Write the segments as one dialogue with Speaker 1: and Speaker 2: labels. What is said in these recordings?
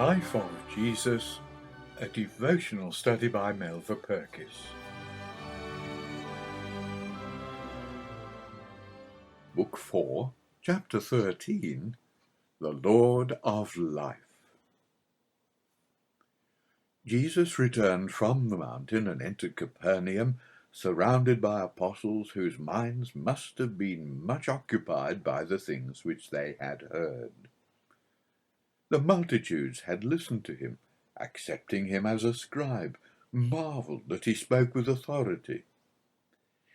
Speaker 1: Life of Jesus, a devotional study by Melva Purkis. Book 4, Chapter 13, The Lord of Life. Jesus returned from the mountain and entered Capernaum, surrounded by apostles whose minds must have been much occupied by the things which they had heard. The multitudes had listened to him, accepting him as a scribe, marveled that he spoke with authority.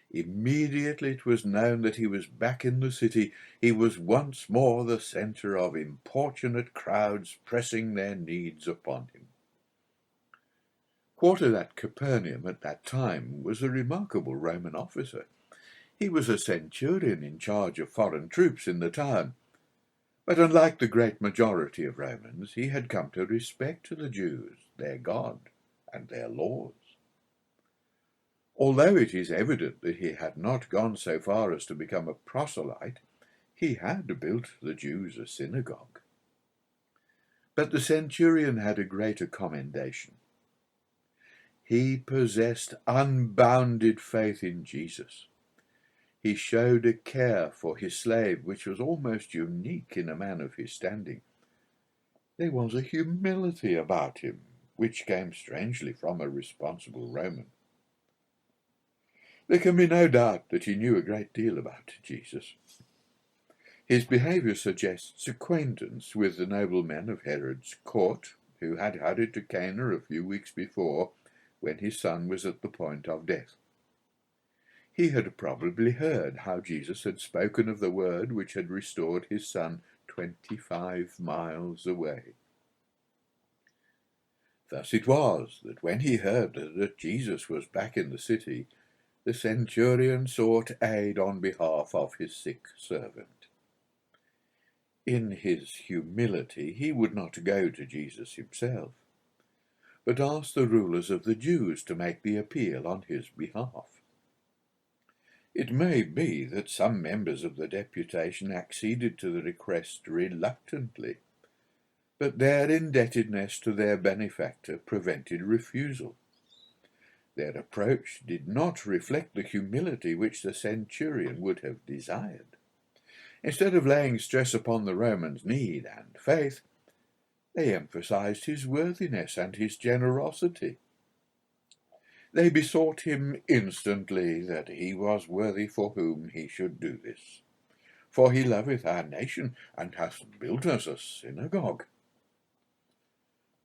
Speaker 1: Immediately it was known that he was back in the city. He was once more the centre of importunate crowds pressing their needs upon him. Quartered at Capernaum at that time was a remarkable Roman officer. He was a centurion in charge of foreign troops in the town. But unlike the great majority of Romans, he had come to respect the Jews, their God, and their laws. Although it is evident that he had not gone so far as to become a proselyte, he had built the Jews a synagogue. But the centurion had a greater commendation. He possessed unbounded faith in Jesus. He showed a care for his slave which was almost unique in a man of his standing. There was a humility about him which came strangely from a responsible Roman. There can be no doubt that he knew a great deal about Jesus. His behaviour suggests acquaintance with the noblemen of Herod's court, who had hurried to Cana a few weeks before, when his son was at the point of death. He had probably heard how Jesus had spoken of the word which had restored his son 25 miles away. Thus it was that when he heard that Jesus was back in the city, the centurion sought aid on behalf of his sick servant. In his humility he would not go to Jesus himself, but asked the rulers of the Jews to make the appeal on his behalf. It may be that some members of the deputation acceded to the request reluctantly, but their indebtedness to their benefactor prevented refusal. Their approach did not reflect the humility which the centurion would have desired. Instead of laying stress upon the Roman's need and faith, they emphasized his worthiness and his generosity. They besought him instantly that he was worthy for whom he should do this, for he loveth our nation, and hath built us a synagogue.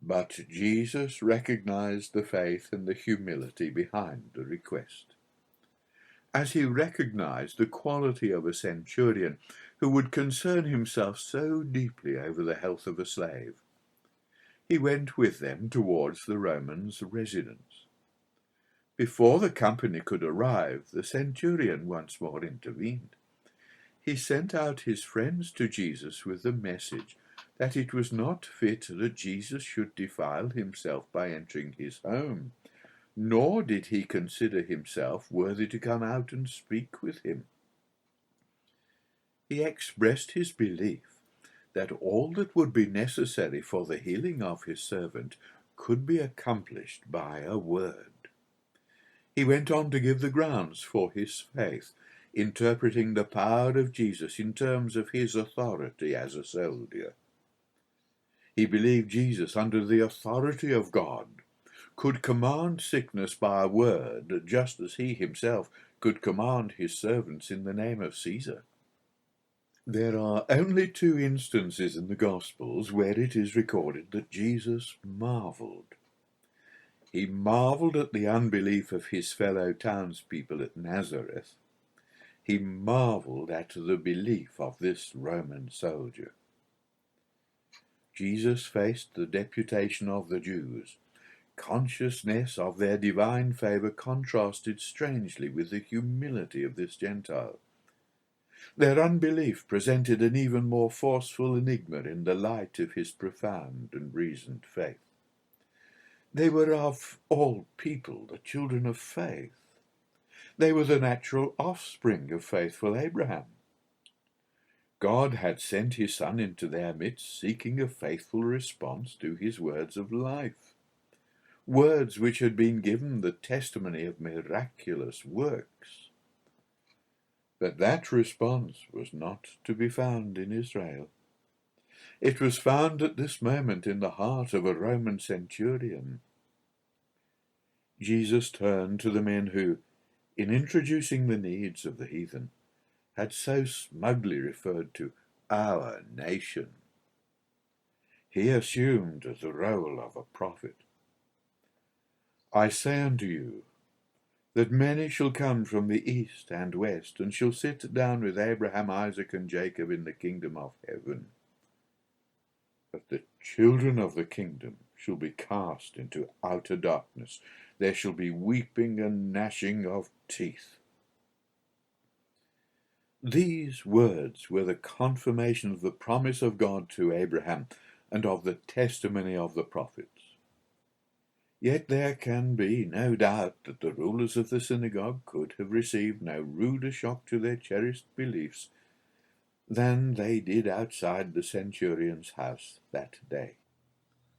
Speaker 1: But Jesus recognized the faith and the humility behind the request. As he recognized the quality of a centurion who would concern himself so deeply over the health of a slave, he went with them towards the Roman's residence. Before the company could arrive, the centurion once more intervened. He sent out his friends to Jesus with the message that it was not fit that Jesus should defile himself by entering his home, nor did he consider himself worthy to come out and speak with him. He expressed his belief that all that would be necessary for the healing of his servant could be accomplished by a word. He went on to give the grounds for his faith, interpreting the power of Jesus in terms of his authority as a soldier. He believed Jesus, under the authority of God, could command sickness by a word, just as he himself could command his servants in the name of Caesar. There are only 2 instances in the Gospels where it is recorded that Jesus marveled. He marveled at the unbelief of his fellow townspeople at Nazareth. He marveled at the belief of this Roman soldier. Jesus faced the deputation of the Jews. Consciousness of their divine favour contrasted strangely with the humility of this Gentile. Their unbelief presented an even more forceful enigma in the light of his profound and reasoned faith. They were of all people the children of faith. They were the natural offspring of faithful Abraham. God had sent his Son into their midst, seeking a faithful response to his words of life, words which had been given the testimony of miraculous works. But that response was not to be found in Israel. It was found at this moment in the heart of a Roman centurion. Jesus turned to the men who, in introducing the needs of the heathen, had so smugly referred to our nation. He assumed the role of a prophet. I say unto you, that many shall come from the east and west, and shall sit down with Abraham, Isaac, and Jacob in the kingdom of heaven. But the children of the kingdom shall be cast into outer darkness. There shall be weeping and gnashing of teeth. These words were the confirmation of the promise of God to Abraham and of the testimony of the prophets. Yet there can be no doubt that the rulers of the synagogue could have received no ruder shock to their cherished beliefs than they did outside the centurion's house that day.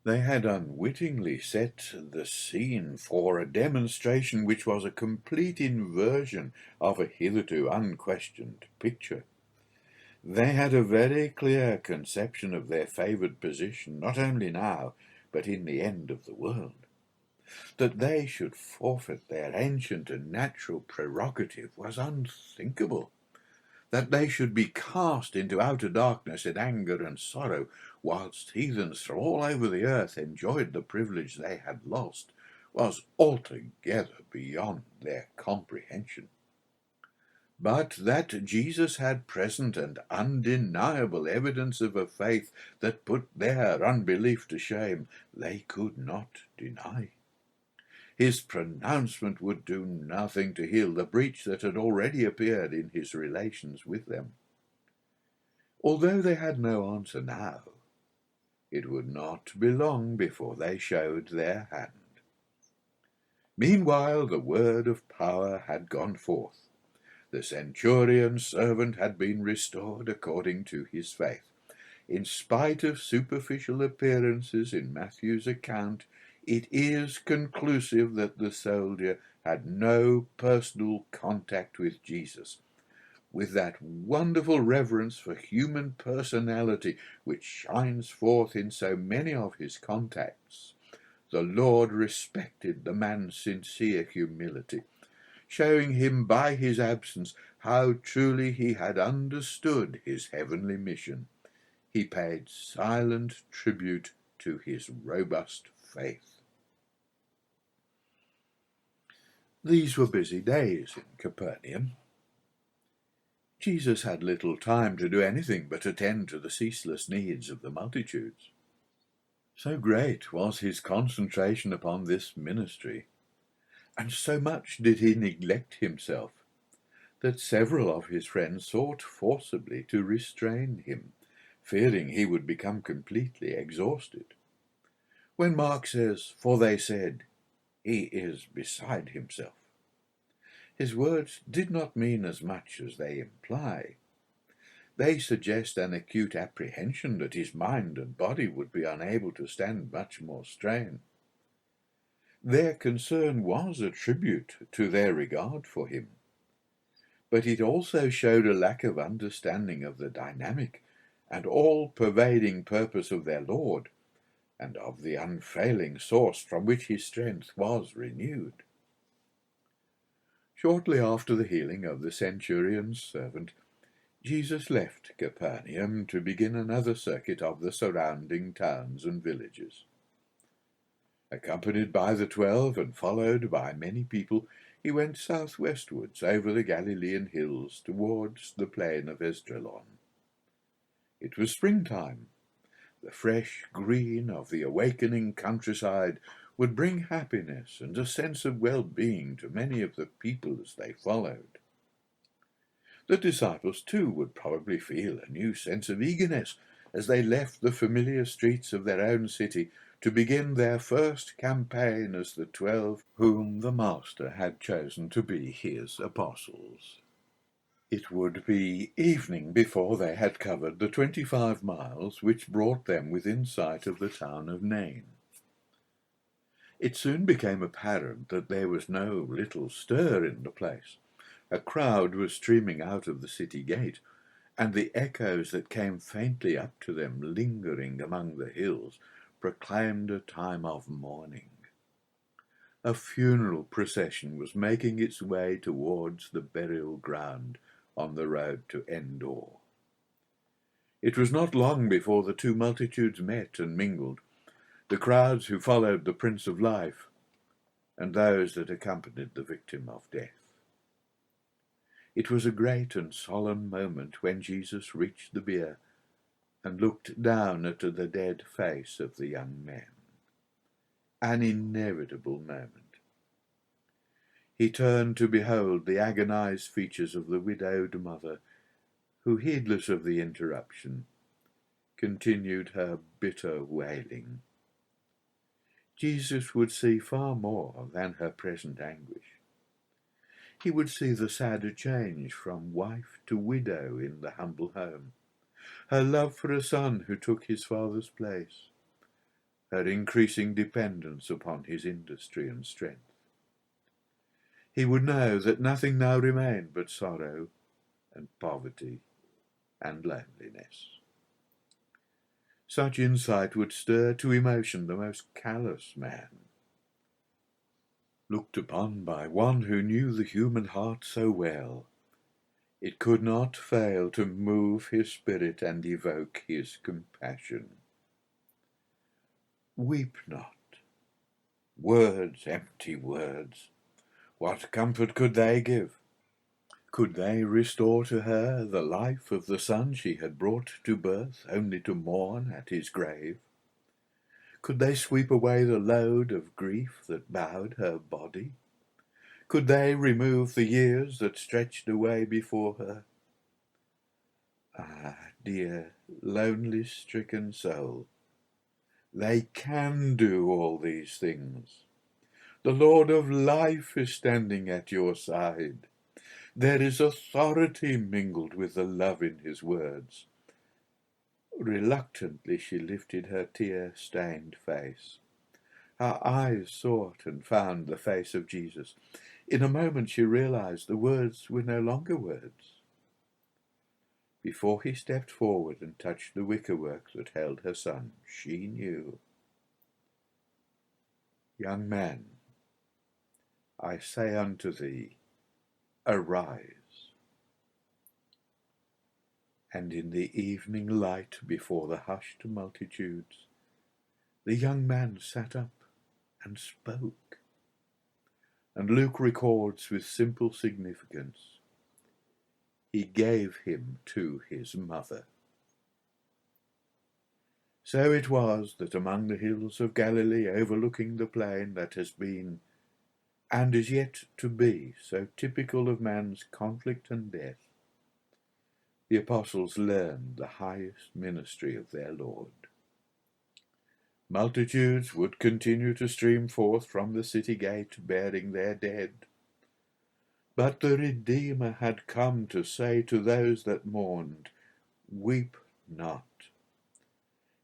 Speaker 1: They had unwittingly set the scene for a demonstration which was a complete inversion of a hitherto unquestioned picture. They had a very clear conception of their favoured position, not only now, but in the end of the world. That they should forfeit their ancient and natural prerogative was unthinkable. That they should be cast into outer darkness in anger and sorrow, whilst heathens from all over the earth enjoyed the privilege they had lost, was altogether beyond their comprehension. But that Jesus had present and undeniable evidence of a faith that put their unbelief to shame, they could not deny. His pronouncement would do nothing to heal the breach that had already appeared in his relations with them. Although they had no answer now, it would not be long before they showed their hand. Meanwhile the word of power had gone forth. The centurion's servant had been restored according to his faith. In spite of superficial appearances in Matthew's account, it is conclusive that the soldier had no personal contact with Jesus. With that wonderful reverence for human personality which shines forth in so many of his contacts, the Lord respected the man's sincere humility, showing him by his absence how truly he had understood his heavenly mission. He paid silent tribute to his robust faith. These were busy days in Capernaum. Jesus had little time to do anything but attend to the ceaseless needs of the multitudes. So great was his concentration upon this ministry, and so much did he neglect himself, that several of his friends sought forcibly to restrain him, fearing he would become completely exhausted. When Mark says, "For they said, he is beside himself," his words did not mean as much as they imply. They suggest an acute apprehension that his mind and body would be unable to stand much more strain. Their concern was a tribute to their regard for him, but it also showed a lack of understanding of the dynamic and all-pervading purpose of their Lord, and of the unfailing source from which his strength was renewed. Shortly after the healing of the centurion's servant, Jesus left Capernaum to begin another circuit of the surrounding towns and villages. Accompanied by the 12 and followed by many people, he went southwestwards over the Galilean hills towards the plain of Esdraelon. It was springtime. The fresh green of the awakening countryside would bring happiness and a sense of well-being to many of the people as they followed. The disciples, too, would probably feel a new sense of eagerness as they left the familiar streets of their own city to begin their first campaign as the 12 whom the Master had chosen to be his apostles. It would be evening before they had covered the 25 miles which brought them within sight of the town of Nain. It soon became apparent that there was no little stir in the place. A crowd was streaming out of the city gate, and the echoes that came faintly up to them, lingering among the hills, proclaimed a time of mourning. A funeral procession was making its way towards the burial ground on the road to Endor. It was not long before the two multitudes met and mingled, the crowds who followed the Prince of Life and those that accompanied the victim of death. It was a great and solemn moment when Jesus reached the bier and looked down at the dead face of the young man. An inevitable moment. He turned to behold the agonized features of the widowed mother, who, heedless of the interruption, continued her bitter wailing. Jesus would see far more than her present anguish. He would see the sadder change from wife to widow in the humble home, her love for a son who took his father's place, her increasing dependence upon his industry and strength. He would know that nothing now remained but sorrow and poverty and loneliness. Such insight would stir to emotion the most callous man. Looked upon by one who knew the human heart so well, it could not fail to move his spirit and evoke his compassion. Weep not. Words, empty words. What comfort could they give? Could they restore to her the life of the son she had brought to birth only to mourn at his grave? Could they sweep away the load of grief that bowed her body? Could they remove the years that stretched away before her? Ah, dear, lonely, stricken soul, they can do all these things. The Lord of life is standing at your side. There is authority mingled with the love in his words. Reluctantly she lifted her tear-stained face. Her eyes sought and found the face of Jesus. In a moment she realized the words were no longer words. Before he stepped forward and touched the wicker-work that held her son, she knew. Young man, I say unto thee, arise. And in the evening light before the hushed multitudes, the young man sat up and spoke. And Luke records with simple significance, he gave him to his mother. So it was that among the hills of Galilee overlooking the plain that has been, and is yet to be, so typical of man's conflict and death, the apostles learned the highest ministry of their Lord. Multitudes would continue to stream forth from the city gate bearing their dead. But the Redeemer had come to say to those that mourned, weep not,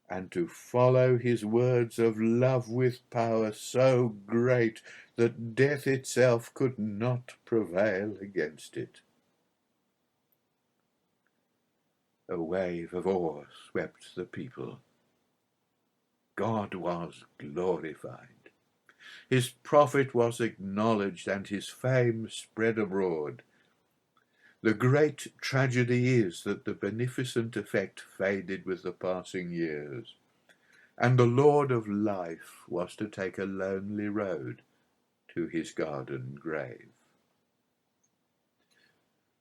Speaker 1: and to follow his words of love with power so great that death itself could not prevail against it. A wave of awe swept the people. God was glorified. His prophet was acknowledged, and his fame spread abroad. The great tragedy is that the beneficent effect faded with the passing years, and the Lord of life was to take a lonely road to his garden grave.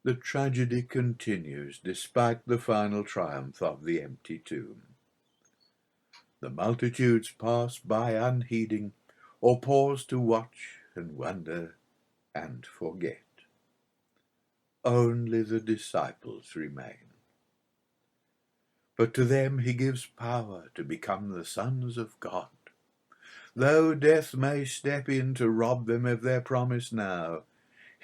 Speaker 1: The tragedy continues despite the final triumph of the empty tomb. The multitudes pass by unheeding, or pause to watch and wonder and forget. Only the disciples remain. But to them he gives power to become the sons of God. Though death may step in to rob them of their promise now,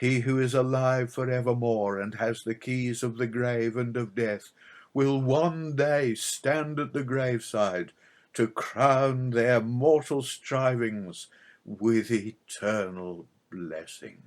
Speaker 1: He who is alive for evermore and has the keys of the grave and of death will one day stand at the graveside to crown their mortal strivings with eternal blessing.